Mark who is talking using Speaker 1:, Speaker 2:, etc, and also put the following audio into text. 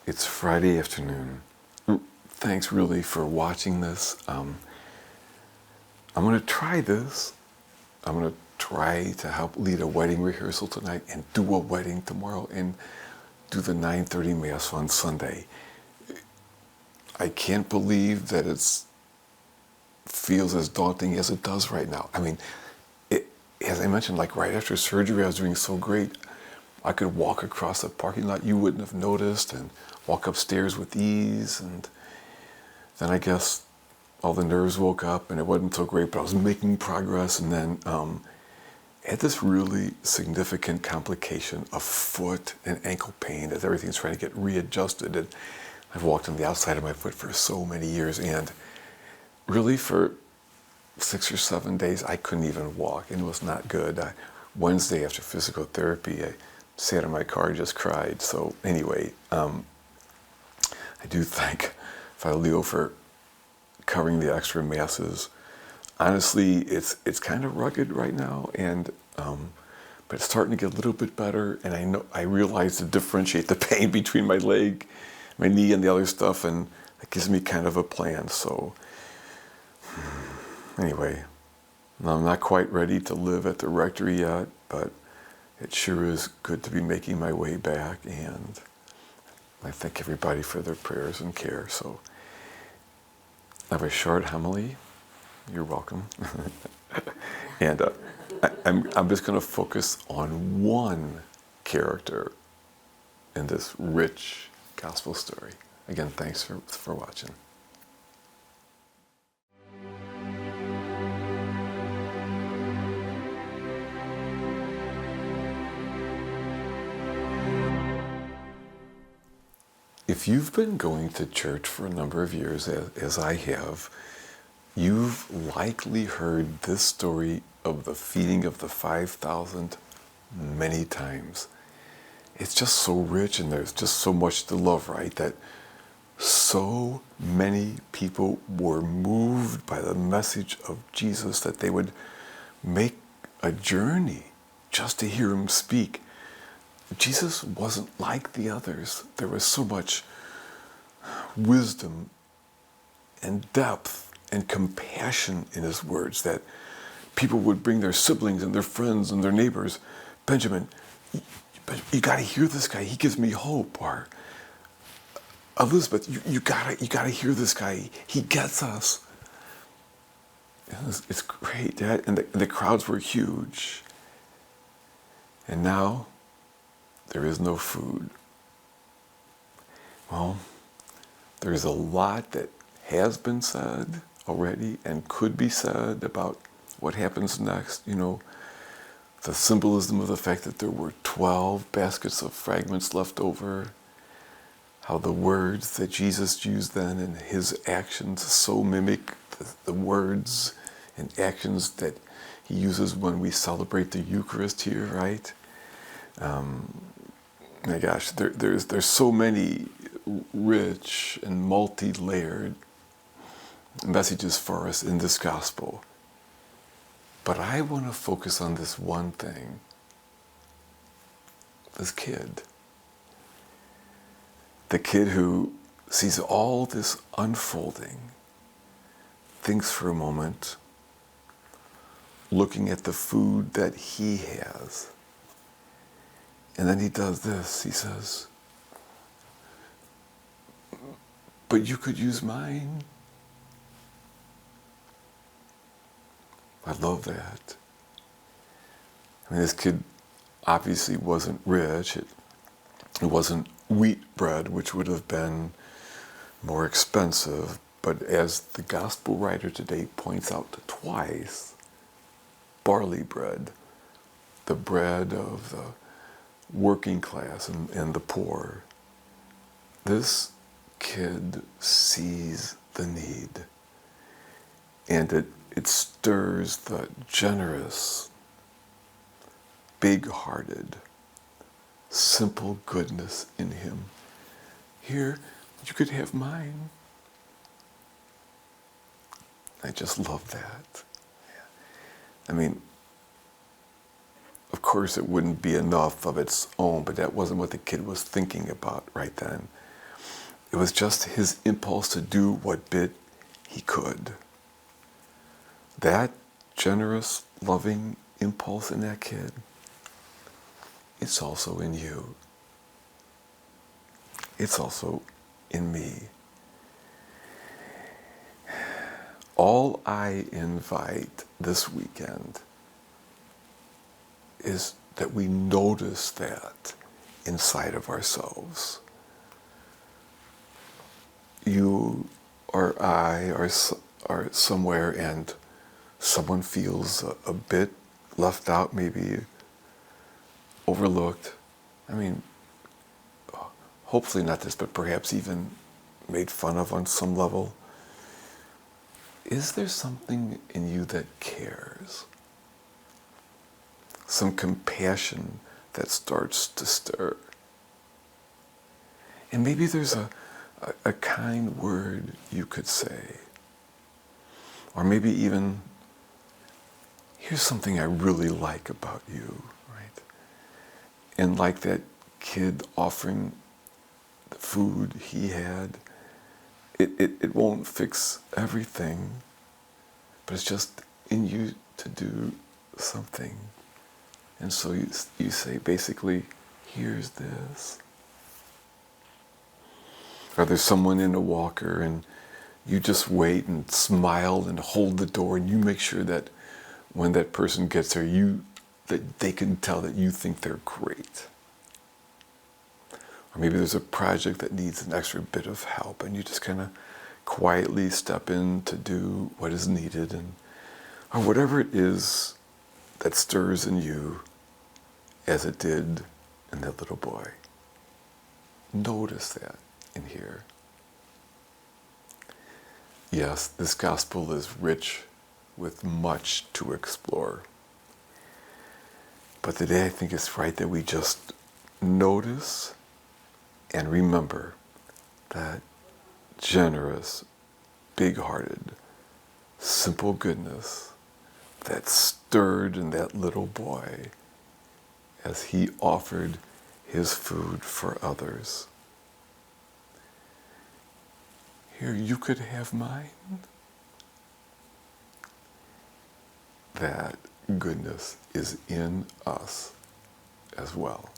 Speaker 1: It's Friday afternoon. Thanks really for watching this. I'm going to try this. I'm going to try to help lead a wedding rehearsal tonight and do a wedding tomorrow and do the 9:30 Mass on Sunday. I can't believe that it feels as daunting as it does right now. I mean, as I mentioned, like right after surgery, I was doing so great. I could walk across the parking lot, you wouldn't have noticed, and walk upstairs with ease. And then I guess all the nerves woke up and it wasn't so great, but I was making progress. And then had this really significant complication of foot and ankle pain as everything's trying to get readjusted. And I've walked on the outside of my foot for so many years, and really for 6 or 7 days, I couldn't even walk, and it was not good. Wednesday after physical therapy, I sat in my car and just cried. So anyway, I do thank Father Leo for covering the extra masses. Honestly, it's kind of rugged right now, and but it's starting to get a little bit better. And I realize to differentiate the pain between my leg, my knee, and the other stuff, and that gives me kind of a plan. So anyway, I'm not quite ready to live at the rectory yet, but it sure is good to be making my way back, and I thank everybody for their prayers and care. So I have a short homily. You're welcome. And I'm just going to focus on one character in this rich gospel story. Again, thanks for watching. If you've been going to church for a number of years, as I have, you've likely heard this story of the feeding of the 5,000 many times. It's just so rich, and there's just so much to love, right? That so many people were moved by the message of Jesus that they would make a journey just to hear him speak. Jesus wasn't like the others. There was so much wisdom and depth and compassion in his words that people would bring their siblings and their friends and their neighbors. Benjamin, you got to hear this guy. He gives me hope. Or Elizabeth, you gotta hear this guy. He gets us. It's great, and the crowds were huge. And now there is no food. Well, there's a lot that has been said already and could be said about what happens next. You know, the symbolism of the fact that there were 12 baskets of fragments left over, how the words that Jesus used then and his actions so mimic the words and actions that he uses when we celebrate the Eucharist here, right? My gosh, there's so many rich and multi-layered messages for us in this gospel. But I want to focus on this one thing. This kid. The kid who sees all this unfolding, thinks for a moment, looking at the food that he has. And then he does this. He says, but you could use mine. I love that. I mean, this kid obviously wasn't rich. It wasn't wheat bread, which would have been more expensive. But as the gospel writer today points out twice, barley bread, the bread of the working class and the poor. This kid sees the need, and it stirs the generous, big-hearted, simple goodness in him. Here, you could have mine. I just love that. I mean, of course it wouldn't be enough of its own, but that wasn't what the kid was thinking about right then. It was just his impulse to do what bit he could. That generous, loving impulse in that kid, it's also in you. It's also in me. All I invite this weekend is that we notice that inside of ourselves. You or I are somewhere and someone feels a bit left out, maybe overlooked. I mean, hopefully not this, but perhaps even made fun of on some level. Is there something in you that cares? Some compassion that starts to stir? And maybe there's a kind word you could say. Or maybe even, here's something I really like about you, right? And like that kid offering the food he had, it won't fix everything, but it's just in you to do something. And so you say, basically, here's this. Or there's someone in a walker and you just wait and smile and hold the door, and you make sure that when that person gets there, that they can tell that you think they're great. Or maybe there's a project that needs an extra bit of help, and you just kind of quietly step in to do what is needed, or whatever it is that stirs in you as it did in that little boy. Notice that in here. Yes, this gospel is rich with much to explore. But today I think it's right that we just notice and remember that generous, big-hearted, simple goodness that stirred in that little boy as he offered his food for others. Here, you could have mine. That goodness is in us as well.